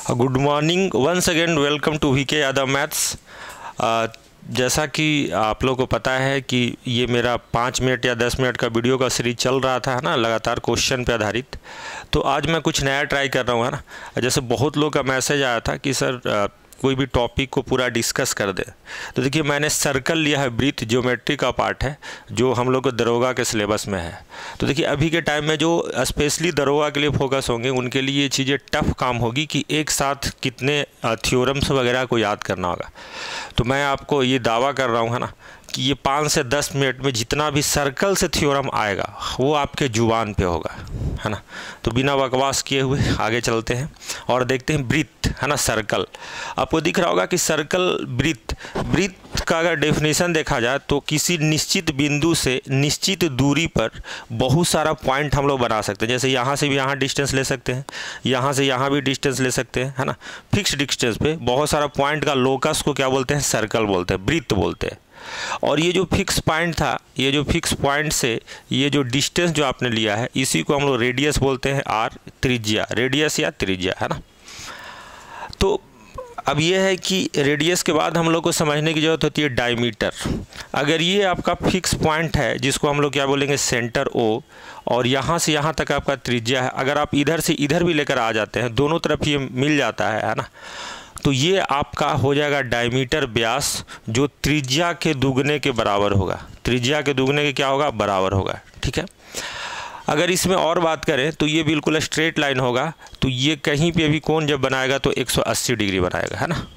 Good morning once again, welcome to VK Yadav maths. जैसा कि आप लोगों को पता है कि ये मेरा 5 मिनट या 10 मिनट का वीडियो का सीरीज चल रहा था, है ना, लगातार क्वेश्चन पे आधारित। तो आज मैं कुछ नया ट्राई कर रहा हूँ, है ना। जैसे बहुत लोग का मैसेज आया था कि सर कोई भी टॉपिक को पूरा डिस्कस कर दे, तो देखिए मैंने सर्कल लिया है, ब्रीथ ज्योमेट्री का पार्ट है जो हम लोग को दरोगा के सिलेबस में है। तो देखिए अभी के टाइम में जो स्पेशली दरोगा के लिए फोकस होंगे उनके लिए ये चीज़ें टफ काम होगी कि एक साथ कितने थ्योरम्स वगैरह को याद करना होगा। तो मैं आपको ये दावा कर रहा हूँ, है ना, कि ये 5 से 10 मिनट में जितना भी सर्कल से थ्योरम आएगा वो आपके जुबान पे होगा, है ना। तो बिना बकवास किए हुए आगे चलते हैं और देखते हैं ब्रीथ, है ना, सर्कल। आपको दिख रहा होगा कि सर्कल ब्रीथ का अगर डेफिनेशन देखा जाए तो किसी निश्चित बिंदु से निश्चित दूरी पर बहुत सारा पॉइंट हम लोग बना सकते हैं। जैसे यहाँ से भी यहाँ डिस्टेंस ले सकते हैं, यहाँ से यहाँ भी डिस्टेंस ले सकते हैं, है ना। फिक्स डिस्टेंस पे बहुत सारा पॉइंट का लोकस को क्या बोलते हैं? सर्कल बोलते हैं, ब्रीथ बोलते हैं। और ये जो फिक्स पॉइंट था, ये जो फिक्स पॉइंट से ये जो डिस्टेंस जो आपने लिया है इसी को हम लोग रेडियस बोलते हैं, आर, त्रिज्या, रेडियस या त्रिज्या, है ना। तो अब ये है कि रेडियस के बाद हम लोग को समझने की ज़रूरत होती है डायमीटर। अगर ये आपका फिक्स पॉइंट है जिसको हम लोग क्या बोलेंगे? सेंटर ओ, और यहाँ से यहाँ तक आपका त्रिज्या है। अगर आप इधर से इधर भी लेकर आ जाते हैं, दोनों तरफ ये मिल जाता है ना, तो ये आपका हो जाएगा डायमीटर, व्यास, जो त्रिज्या के दुगने के बराबर होगा। त्रिज्या के दुगने के क्या होगा? बराबर होगा, ठीक है। अगर इसमें और बात करें तो ये बिल्कुल स्ट्रेट लाइन होगा, तो ये कहीं पे भी कोण जब बनाएगा तो 180 डिग्री बनाएगा, है ना।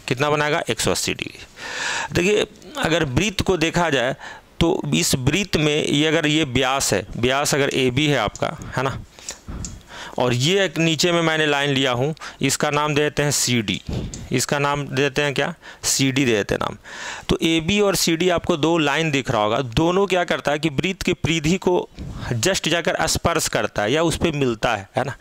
कितना बनाएगा? 180 डिग्री। देखिए अगर ब्रीथ को देखा जाए तो इस ब्रीथ में ये अगर ये व्यास है, व्यास अगर ए बी है आपका, है ना, और ये एक नीचे में मैंने लाइन लिया हूँ, इसका नाम दे देते हैं सी डी। इसका नाम दे देते हैं क्या? सी डी दे देते हैं नाम। तो ए बी और सी डी आपको दो लाइन दिख रहा होगा, दोनों क्या करता है कि ब्रीथ के परिधि को जस्ट जाकर स्पर्श करता है या उस पर मिलता है ना।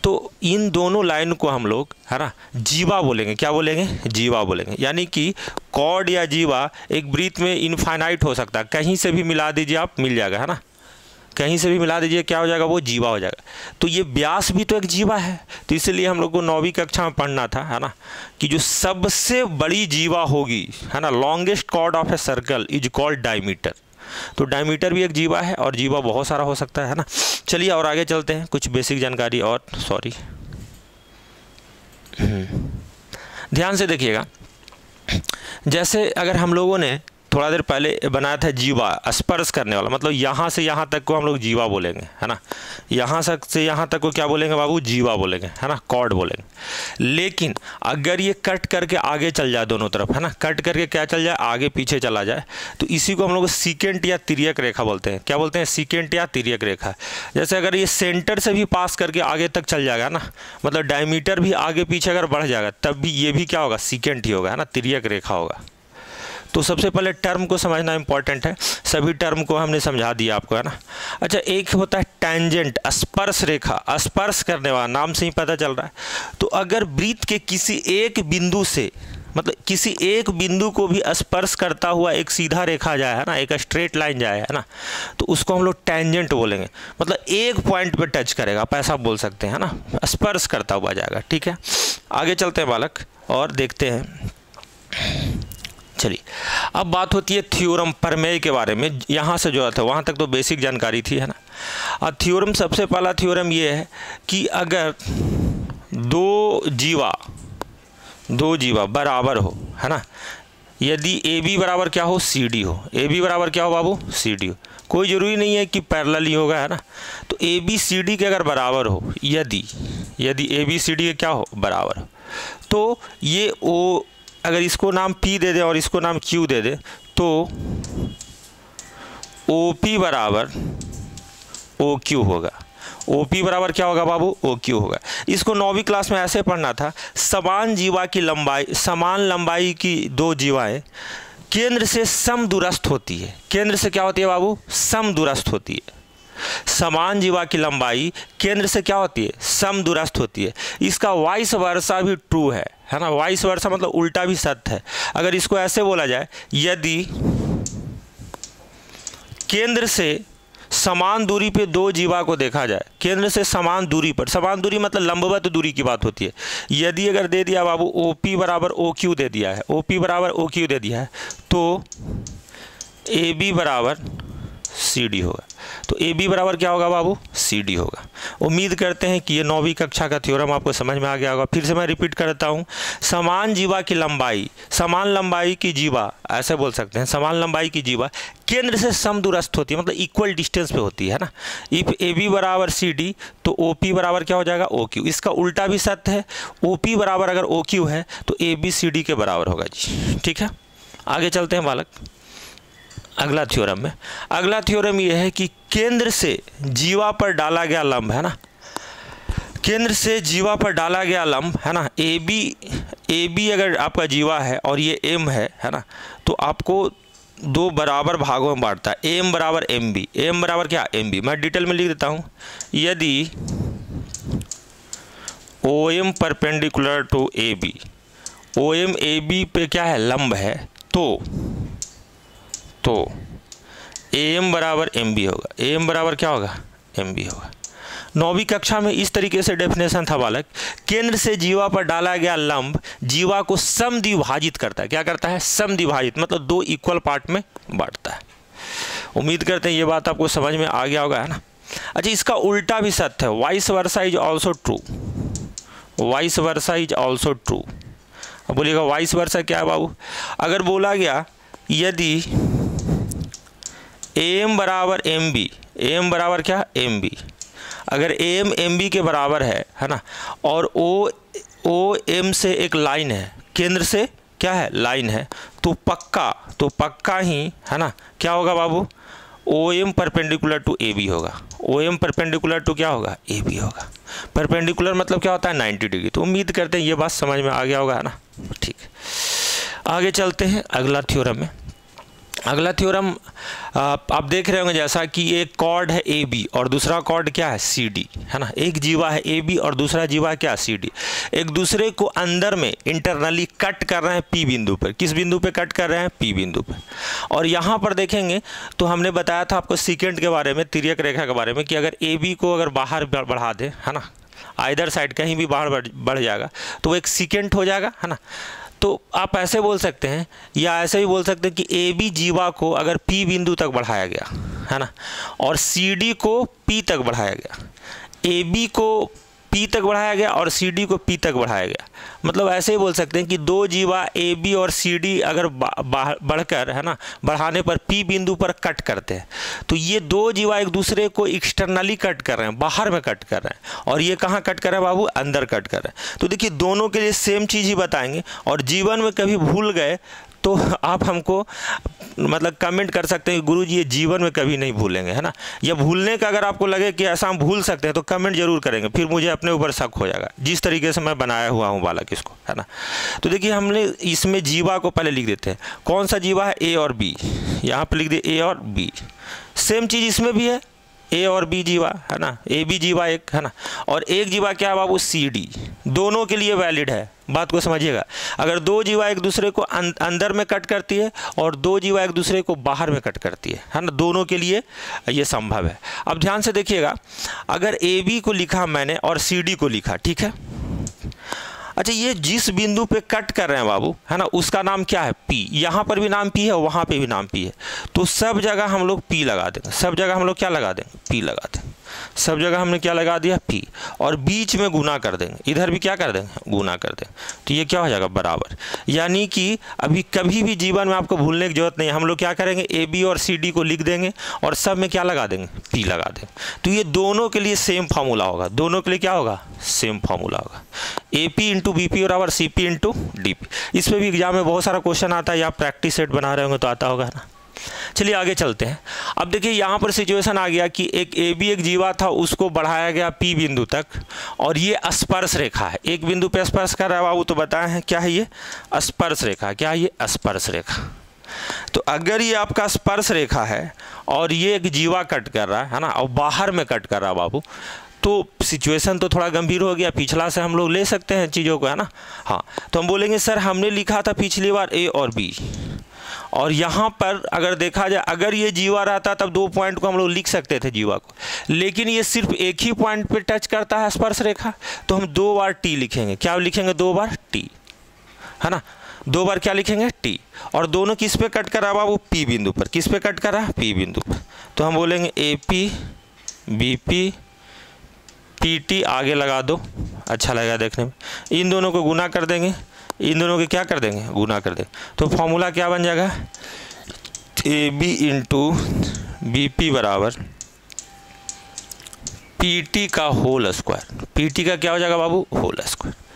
तो इन दोनों लाइन को हम लोग, है ना, जीवा बोलेंगे। क्या बोलेंगे? जीवा बोलेंगे। यानी कि कॉर्ड या जीवा एक ब्रीथ में इनफाइनाइट हो सकता है, कहीं से भी मिला दीजिए आप, मिल जाएगा, है ना। कहीं से भी मिला दीजिए, क्या हो जाएगा? वो जीवा हो जाएगा। तो ये व्यास भी तो एक जीवा है। तो इसलिए हम लोग को 9वीं कक्षा में पढ़ना था, है ना, कि जो सबसे बड़ी जीवा होगी, है ना, longest chord of a circle is called diameter. तो डायमीटर भी एक जीवा है और जीवा बहुत सारा हो सकता है ना। चलिए और आगे चलते हैं, कुछ बेसिक जानकारी और, सॉरी, ध्यान से देखिएगा। जैसे अगर हम लोगों ने थोड़ा देर पहले बनाया था जीवा, स्पर्श करने वाला, मतलब यहाँ से यहाँ तक को हम लोग जीवा बोलेंगे, है ना। यहाँ से यहाँ तक को क्या बोलेंगे बाबू? जीवा बोलेंगे, है ना, कॉर्ड बोलेंगे। लेकिन अगर ये कट करके आगे चल जाए दोनों तरफ, है ना, कट करके क्या चल जाए? आगे पीछे चला जाए, तो इसी को हम लोग सीकेंट या तिर्यक रेखा बोलते हैं। क्या बोलते हैं? सीकेंट या तिर्यक रेखा। जैसे अगर ये सेंटर से भी पास करके आगे तक चल जाएगा ना, मतलब डायमीटर भी आगे पीछे अगर बढ़ जाएगा, तब भी ये भी क्या होगा? सीकेंट ही होगा, है ना, तिर्यक रेखा होगा। तो सबसे पहले टर्म को समझना इंपॉर्टेंट है। सभी टर्म को हमने समझा दिया आपको, है ना। अच्छा, एक होता है टेंजेंट, स्पर्श रेखा, स्पर्श करने वाला, नाम से ही पता चल रहा है। तो अगर ब्रीथ के किसी एक बिंदु से, मतलब किसी एक बिंदु को भी स्पर्श करता हुआ एक सीधा रेखा जाए, है ना, एक स्ट्रेट लाइन जाए, है ना, तो उसको हम लोग टेंजेंट बोलेंगे। मतलब एक पॉइंट पे टच करेगा, आप ऐसा बोल सकते हैं, है ना, स्पर्श करता हुआ जाएगा, ठीक है। आगे चलते हैं बालक और देखते हैं। चलिए अब बात होती है थ्योरम, प्रमेय के बारे में। यहाँ से जो था वहाँ तक तो बेसिक जानकारी थी, है ना। और थ्योरम, सबसे पहला थ्योरम ये है कि अगर दो जीवा बराबर हो, है ना, यदि ए बी बराबर क्या हो? सी डी हो। ए बी बराबर क्या हो बाबू? सी डी हो। कोई ज़रूरी नहीं है कि पैरेलल ही होगा, है ना। तो ए बी सी डी के अगर बराबर हो, यदि ए बी सी डी के क्या हो? बराबर हो, तो ये ओ, अगर इसको नाम P दे दे और इसको नाम Q दे दे, तो OP बराबर OQ होगा। OP बराबर क्या होगा बाबू? OQ होगा। इसको 9वीं क्लास में ऐसे पढ़ना था, समान जीवा की लंबाई, समान लंबाई की दो जीवाएं केंद्र से समदूरस्थ होती है। केंद्र से क्या होती है बाबू? समदूरस्थ होती है। समान जीवा की लंबाई केंद्र से क्या होती है? समदूरस्थ होती है। इसका वाइस वर्सा भी ट्रू है ना। वाइस वर्सा मतलब उल्टा भी सत्य है। अगर इसको ऐसे बोला जाए, यदि केंद्र से समान दूरी पे दो जीवा को देखा जाए, केंद्र से समान दूरी पर, समान दूरी मतलब लंबवत दूरी की बात होती है। यदि अगर दे दिया बाबू OP बराबर OQ दे दिया है, OP बराबर OQ दे दिया है, तो AB बराबर CD होगा। तो AB बराबर क्या होगा बाबू? CD होगा। उम्मीद करते हैं कि ये 9वीं कक्षा का थ्योरम आपको समझ में आ गया होगा। फिर से मैं रिपीट करता हूँ, समान जीवा की लंबाई, समान लंबाई की जीवा, ऐसे बोल सकते हैं, समान लंबाई की जीवा केंद्र से समदूरस्थ होती है, मतलब इक्वल डिस्टेंस पे होती है ना। इफ AB बराबर CD तो OP बराबर क्या हो जाएगा? OQ। इसका उल्टा भी सत्य है, OP बराबर अगर OQ है तो AB CD के बराबर होगा जी। ठीक है, आगे चलते हैं बालक अगला थ्योरम में। अगला थ्योरम ये है कि केंद्र से जीवा पर डाला गया लंब, है ना, केंद्र से जीवा पर डाला गया लंब, है ना, AB अगर आपका जीवा है और ये M है ना, तो आपको दो बराबर भागों में बांटता है। AM बराबर MB, AM बराबर क्या? MB। मैं डिटेल में लिख देता हूँ। यदि OM perpendicular to AB, OM AB पे क्या है? लंब है, तो AM बराबर MB होगा। AM बराबर क्या होगा? MB होगा। 9वीं कक्षा में इस तरीके से डेफिनेशन था बालक, केंद्र से जीवा पर डाला गया लंब जीवा को समद्विभाजित करता है। क्या करता है? समद्विभाजित, मतलब दो इक्वल पार्ट में बांटता है। उम्मीद करते हैं ये बात आपको समझ में आ गया होगा, है ना। अच्छा, इसका उल्टा भी सत्य है, vice versa is also true, vice versa is also true. अब बोलिएगा वाइस वर्सा क्या है बाबू? अगर बोला गया यदि AM बराबर MB, AM बराबर क्या? MB, अगर AM MB के बराबर है ना, और OM से एक लाइन है, केंद्र से क्या है? लाइन है, तो पक्का ही, है ना, क्या होगा बाबू? OM परपेंडिकुलर टू AB होगा। OM परपेंडिकुलर टू क्या होगा? AB होगा। परपेंडिकुलर मतलब क्या होता है? 90 डिग्री। तो उम्मीद करते हैं ये बात समझ में आ गया होगा, है ना। ठीक, आगे चलते हैं अगला थ्योरम में। अगला थ्योरम आप देख रहे होंगे जैसा कि एक कॉर्ड है AB और दूसरा कॉर्ड क्या है? CD, है ना। एक जीवा है AB और दूसरा जीवा है क्या? CD। एक दूसरे को अंदर में इंटरनली कट कर रहे हैं P बिंदु पर। किस बिंदु पे कट कर रहे हैं? P बिंदु पर। और यहाँ पर देखेंगे तो हमने बताया था आपको सीकेंट के बारे में, तिर्यक रेखा के बारे में, कि अगर AB को अगर बाहर बढ़ा दे, है ना, आइदर साइड कहीं भी बाहर बढ़ जाएगा तो वो एक सीकेंट हो जाएगा, है ना। तो आप ऐसे बोल सकते हैं या ऐसे भी बोल सकते हैं कि AB जीवा को अगर P बिंदु तक बढ़ाया गया, है ना, और CD को P तक बढ़ाया गया, AB को P तक बढ़ाया गया और CD को P तक बढ़ाया गया, मतलब ऐसे ही बोल सकते हैं कि दो जीवा AB और CD अगर बढ़कर, है ना, बढ़ाने पर P बिंदु पर कट करते हैं, तो ये दो जीवा एक दूसरे को एक्सटर्नली कट कर रहे हैं, बाहर में कट कर रहे हैं, और ये कहाँ कट कर रहे हैं बाबू? अंदर कट कर रहे हैं। तो देखिए दोनों के लिए सेम चीज़ ही बताएंगे, और जीवन में कभी भूल गए तो आप हमको मतलब कमेंट कर सकते हैं कि गुरुजी ये जीवन में कभी नहीं भूलेंगे, है ना। या भूलने का अगर आपको लगे कि ऐसा हम भूल सकते हैं तो कमेंट जरूर करेंगे, फिर मुझे अपने ऊपर शक हो जाएगा जिस तरीके से मैं बनाया हुआ हूँ बालक इसको, है ना। तो देखिए हमने इसमें जीवा को पहले लिख देते हैं। कौन सा जीवा है? A और B। यहाँ पर लिख दिए A और B। सेम चीज़ इसमें भी है, A और B जीवा, है ना, AB जीवा एक, है ना, और एक जीवा क्या है बाबू? CD। दोनों के लिए वैलिड है, बात को समझिएगा। अगर दो जीवा एक दूसरे को अंदर में कट करती है और दो जीवा एक दूसरे को बाहर में कट करती है ना, दोनों के लिए ये संभव है। अब ध्यान से देखिएगा, अगर AB को लिखा मैंने और CD को लिखा, ठीक है। अच्छा, ये जिस बिंदु पे कट कर रहे हैं बाबू, है ना, उसका नाम क्या है? P। यहाँ पर भी नाम P है, वहाँ पे भी नाम P है, तो सब जगह हम लोग P लगा देंगे। सब जगह हम लोग क्या लगा देंगे? P लगा देंगे। सब जगह हमने क्या लगा दिया? P। और बीच में गुना कर देंगे, इधर भी क्या कर देंगे? गुना कर देंगे। तो ये क्या हो जाएगा? बराबर। यानी कि अभी कभी भी जीवन में आपको भूलने की जरूरत नहीं है। हम लोग क्या करेंगे? AB और CD को लिख देंगे और सब में क्या लगा देंगे? P लगा देंगे। तो ये दोनों के लिए सेम फार्मूला होगा, दोनों के लिए क्या होगा? सेम फार्मूला होगा। AP इंटू BP बराबर CP इंटू DP। इस पर भी एग्जाम में बहुत सारा क्वेश्चन आता है, या प्रैक्टिस सेट बना रहे होंगे तो आता होगा ना। चलिए आगे चलते हैं। अब देखिए यहाँ पर सिचुएशन आ गया कि एक AB एक जीवा था, उसको बढ़ाया गया P बिंदु तक, और ये स्पर्श रेखा है, एक बिंदु पे स्पर्श कर रहा है बाबू। तो बताए हैं क्या है ये? स्पर्श रेखा। क्या है ये? स्पर्श रेखा। तो अगर ये आपका स्पर्श रेखा है और ये एक जीवा कट कर रहा है ना, और बाहर में कट कर रहा है बाबू, तो सिचुएशन तो थोड़ा गंभीर हो गया। पिछला से हम लोग ले सकते हैं चीज़ों को, है ना। हाँ, तो हम बोलेंगे सर हमने लिखा था पिछली बार A और B, और यहाँ पर अगर देखा जाए, अगर ये जीवा रहता तब 2 पॉइंट को हम लोग लिख सकते थे जीवा को, लेकिन ये सिर्फ एक ही पॉइंट पे टच करता है स्पर्श रेखा, तो हम 2 बार टी लिखेंगे। क्या लिखेंगे? 2 बार टी, है ना, 2 बार क्या लिखेंगे? टी। और दोनों किस पे कट कर रहा है? वो पी बिंदु पर। किस पे कट कर रहा है? पी बिंदु पर। तो हम बोलेंगे A P B P P T, आगे लगा दो, अच्छा लगेगा देखने में। इन दोनों को गुना कर देंगे, इन दोनों के क्या कर देंगे? गुना कर देंगे। तो फॉर्मूला क्या बन जाएगा? A B into B P बराबर पी टी का होल स्क्वायर। पी टी का क्या हो जाएगा बाबू? Whole square.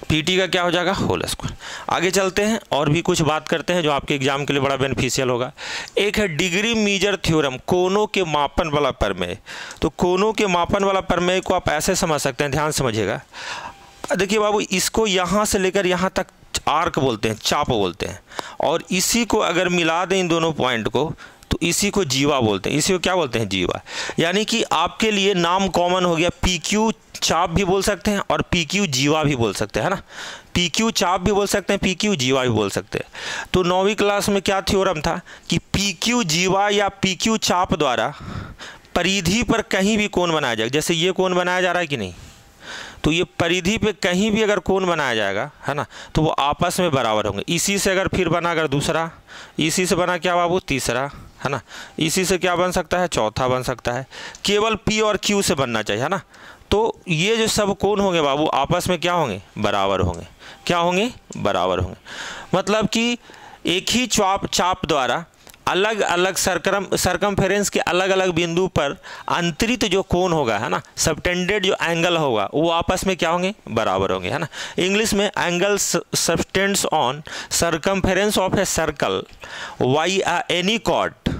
पी टी का क्या हो जाएगा? Whole square. आगे चलते हैं और भी कुछ बात करते हैं जो आपके एग्जाम के लिए बड़ा बेनिफिशियल होगा। एक है डिग्री मेजर थ्योरम, कोनों के मापन वाला प्रमेय। तो कोनों के मापन वाला प्रमेय को आप ऐसे समझ सकते हैं, ध्यान समझिएगा। देखिए बाबू, इसको यहाँ से लेकर यहाँ तक आर्क बोलते हैं, चाप बोलते हैं, और इसी को अगर मिला दें इन दोनों पॉइंट को तो इसी को जीवा बोलते हैं। इसी को क्या बोलते हैं? जीवा। यानी कि आपके लिए नाम कॉमन हो गया, पी क्यू चाप भी बोल सकते हैं और पी क्यू जीवा भी बोल सकते हैं, है ना। पी क्यू चाप भी बोल सकते हैं, पी क्यू जीवा भी बोल सकते हैं। तो 9वीं क्लास में क्या थ्योरम था कि पी क्यू जीवा या पी क्यू चाप द्वारा परिधि पर कहीं भी कोण बनाया जाएगा। जैसे ये कोण बनाया जा रहा है कि नहीं, तो ये परिधि पे कहीं भी अगर कोण बनाया जाएगा, है ना, तो वो आपस में बराबर होंगे। इसी से अगर फिर बना अगर दूसरा, इसी से बना क्या बाबू? तीसरा, है ना, इसी से क्या बन सकता है? चौथा बन सकता है। केवल पी और क्यू से बनना चाहिए, है ना। तो ये जो सब कोण होंगे बाबू आपस में क्या होंगे? बराबर होंगे। क्या होंगे? बराबर होंगे। मतलब कि एक ही चाप द्वारा अलग अलग सरकमफेरेंस के अलग अलग बिंदु पर अंतरित जो कोण होगा, है ना, सबटेंडेड जो एंगल होगा, वो आपस में क्या होंगे? बराबर होंगे, है ना। इंग्लिश में angle subtends on circumference of a circle by any chord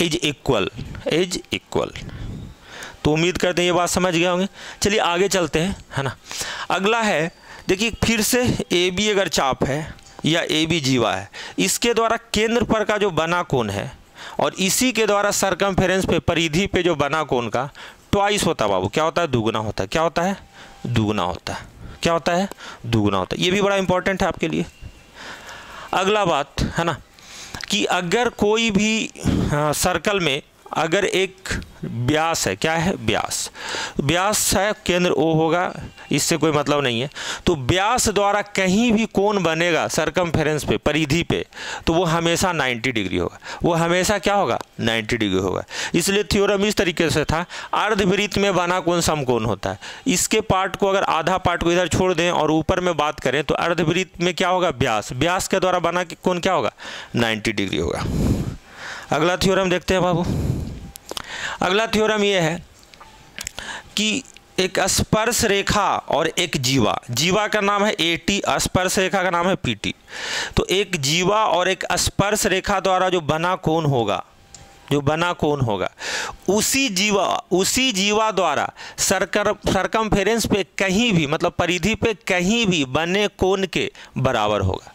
is equal. तो उम्मीद करते हैं ये बात समझ गए होंगे। चलिए आगे चलते हैं, है ना। अगला है, देखिए फिर से ए बी अगर चाप है या ए बी जीवा है, इसके द्वारा केंद्र पर का जो बना कोण है और इसी के द्वारा सरकमफेरेंस पे परिधि पे जो बना कोण का ट्वाइस होता है बाबू। क्या होता है? दुगुना होता है। क्या होता है? दुगुना होता है। क्या होता है? दुगुना होता है। ये भी बड़ा इंपॉर्टेंट है आपके लिए। अगला बात है ना कि अगर कोई भी सर्कल में अगर एक व्यास है, क्या है? व्यास है, केंद्र ओ होगा, इससे कोई मतलब नहीं है। तो व्यास द्वारा कहीं भी कोण बनेगा सरकमफेरेंस पे, परिधि पे, तो वो हमेशा 90 डिग्री होगा। वो हमेशा क्या होगा? 90 डिग्री होगा। इसलिए थ्योरम इस तरीके से था, अर्धवृत्त में बना कोण समकोण होता है। इसके पार्ट को अगर आधा पार्ट को इधर छोड़ दें और ऊपर में बात करें तो अर्धवृत्त में क्या होगा? व्यास के द्वारा बना कोण क्या होगा? 90 डिग्री होगा। अगला थ्योरम देखते हैं बाबू। अगला थ्योरम ये है कि एक स्पर्श रेखा और एक जीवा का नाम है एटी, स्पर्श रेखा का नाम है पीटी। तो एक जीवा और एक स्पर्श रेखा द्वारा जो बना कोण होगा, उसी जीवा द्वारा सरकमफेरेंस पे कहीं भी, मतलब परिधि पे कहीं भी बने कोण के बराबर होगा।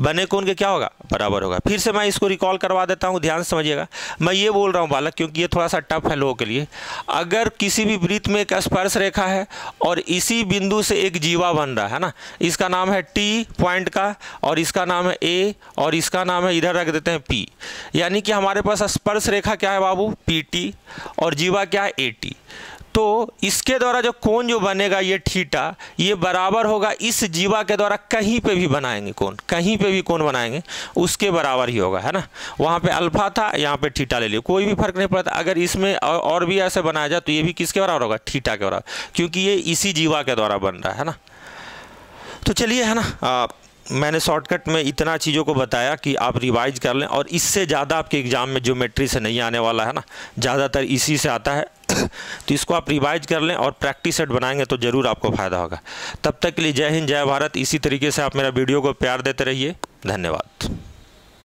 बने कोण के क्या होगा? बराबर होगा। फिर से मैं इसको रिकॉल करवा देता हूँ, ध्यान समझिएगा। मैं ये बोल रहा हूँ बालक, क्योंकि ये थोड़ा सा टफ है लोगों के लिए। अगर किसी भी वृत्त में एक स्पर्श रेखा है और इसी बिंदु से एक जीवा बन रहा है ना, इसका नाम है टी पॉइंट का, और इसका नाम है ए, और इसका नाम है, इधर रख देते हैं पी। यानी कि हमारे पास स्पर्श रेखा क्या है बाबू? पी टी, और जीवा क्या है? A T. तो इसके द्वारा जो कोण जो बनेगा ये थीटा, ये बराबर होगा इस जीवा के द्वारा कहीं पे भी बनाएंगे कोण, कहीं पे भी कोण बनाएंगे उसके बराबर ही होगा, है ना। वहाँ पे अल्फा था, यहाँ पे थीटा ले लियो, कोई भी फर्क नहीं पड़ता। अगर इसमें और भी ऐसे बनाया जाए तो ये भी किसके बराबर होगा? थीटा के बराबर, क्योंकि ये इसी जीवा के द्वारा बन रहा है ना। तो चलिए, है ना, मैंने शॉर्टकट में इतना चीज़ों को बताया कि आप रिवाइज कर लें, और इससे ज़्यादा आपके एग्ज़ाम में ज्योमेट्री से नहीं आने वाला है ना, ज़्यादातर इसी से आता है। तो इसको आप रिवाइज कर लें और प्रैक्टिस सेट बनाएंगे तो ज़रूर आपको फ़ायदा होगा। तब तक के लिए जय हिंद, जय भारत। इसी तरीके से आप मेरा वीडियो को प्यार देते रहिए। धन्यवाद।